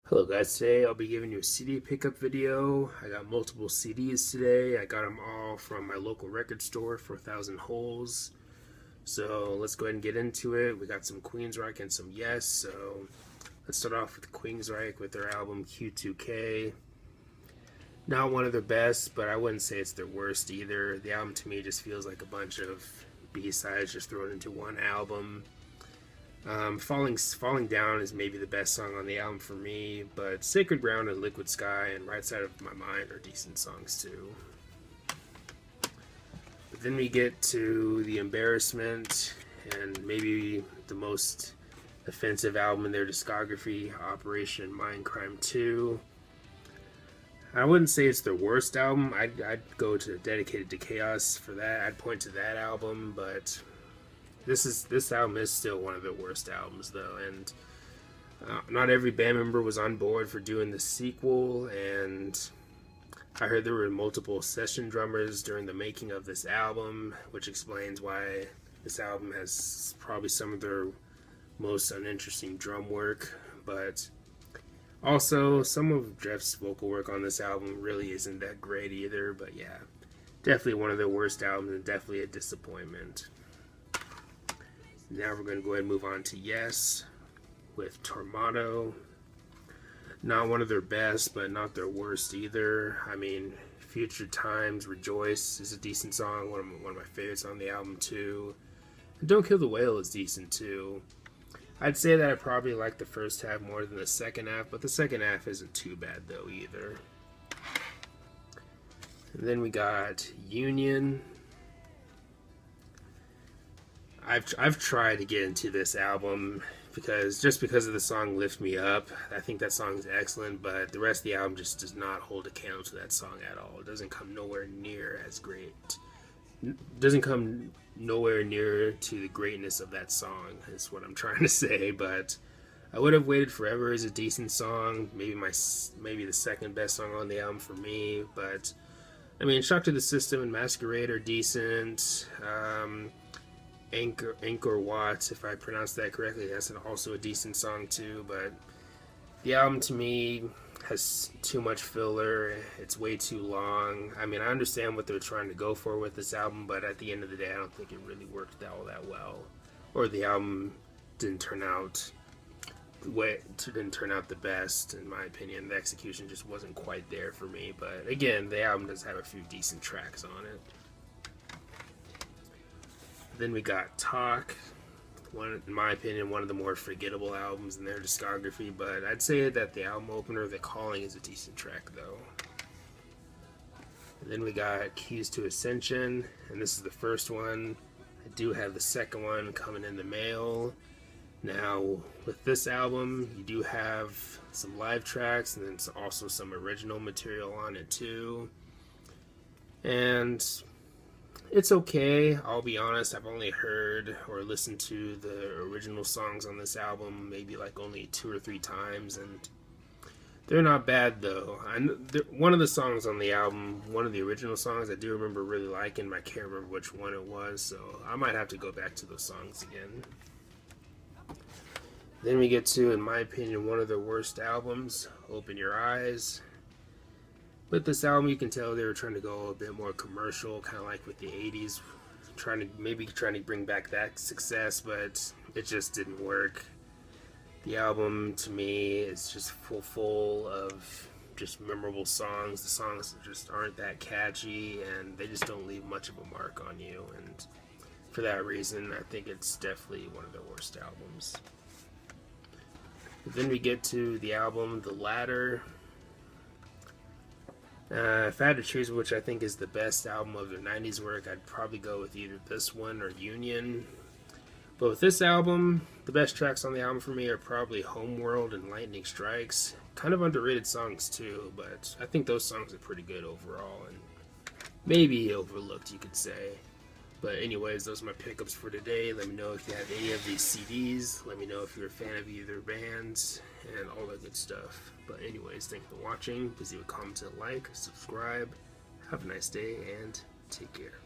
Hello guys, today I'll be giving you a CD pickup video. I got multiple CDs today. I got them all from my local record store for 1,000 Holes. So let's go ahead and get into it. We got some Queensryche and some Yes. So let's start off with Queensryche with their album Q2K. Not one of their best, but I wouldn't say it's their worst either. The album to me just feels like a bunch of B-sides just thrown into one album. Falling Down is maybe the best song on the album for me, but Sacred Ground and Liquid Sky and Right Side of My Mind are decent songs too. But then we get to The Embarrassment and maybe the most offensive album in their discography, Operation Mindcrime 2. I wouldn't say it's their worst album. I'd go to Dedicated to Chaos for that. I'd point to that album, but this album is still one of the worst albums though, and not every band member was on board for doing the sequel, and I heard there were multiple session drummers during the making of this album, which explains why this album has probably some of their most uninteresting drum work. But also some of Jeff's vocal work on this album really isn't that great either. But yeah, definitely one of their worst albums and definitely a disappointment. Now we're going to go ahead and move on to Yes with Tormato. Not one of their best, but not their worst either. I mean, Future Times, Rejoice is a decent song, one of my favorites on the album too. And Don't Kill the Whale is decent too. I'd say that I probably like the first half more than the second half, but the second half isn't too bad though either. And then we got Union. I've tried to get into this album because of the song Lift Me Up. I think that song is excellent, but the rest of the album just does not hold a candle to that song at all. It doesn't come nowhere near as great. It doesn't come nowhere near to the greatness of that song, is what I'm trying to say. But I Would Have Waited Forever is a decent song. Maybe the second best song on the album for me. But I mean, Shock to the System and Masquerade are decent. Angkor Wat, if I pronounced that correctly, that's also a decent song too. But the album to me has too much filler. It's way too long. I mean, I understand what they're trying to go for with this album, but at the end of the day, I don't think it really worked all that well. Or the album didn't turn out the best, in my opinion. The execution just wasn't quite there for me. But again, the album does have a few decent tracks on it. Then we got Talk, in my opinion, one of the more forgettable albums in their discography, but I'd say that the album opener, The Calling, is a decent track though. And then we got Keys to Ascension, and this is the first one. I do have the second one coming in the mail. Now, with this album, you do have some live tracks, and then also some original material on it too. And it's okay. I'll be honest, I've only heard or listened to the original songs on this album maybe like only 2 or 3 times, and they're not bad though. One of the songs on the album, one of the original songs, I do remember really liking, but I can't remember which one it was, so I might have to go back to those songs again. Then we get to, in my opinion, one of their worst albums, Open Your Eyes. With this album, you can tell they were trying to go a bit more commercial, kind of like with the 80s, trying to bring back that success, but it just didn't work. The album, to me, is just full of just memorable songs. The songs just aren't that catchy, and they just don't leave much of a mark on you, and for that reason, I think it's definitely one of their worst albums. But then we get to the album The Ladder. If I had to choose which I think is the best album of their 90s work, I'd probably go with either this one or Union. But with this album, the best tracks on the album for me are probably Homeworld and Lightning Strikes. Kind of underrated songs too, but I think those songs are pretty good overall, and maybe overlooked, you could say. But anyways, those are my pickups for today. Let me know if you have any of these CDs. Let me know if you're a fan of either bands and all that good stuff. But anyways, thank you for watching. Please leave a comment, like, subscribe. Have a nice day, and take care.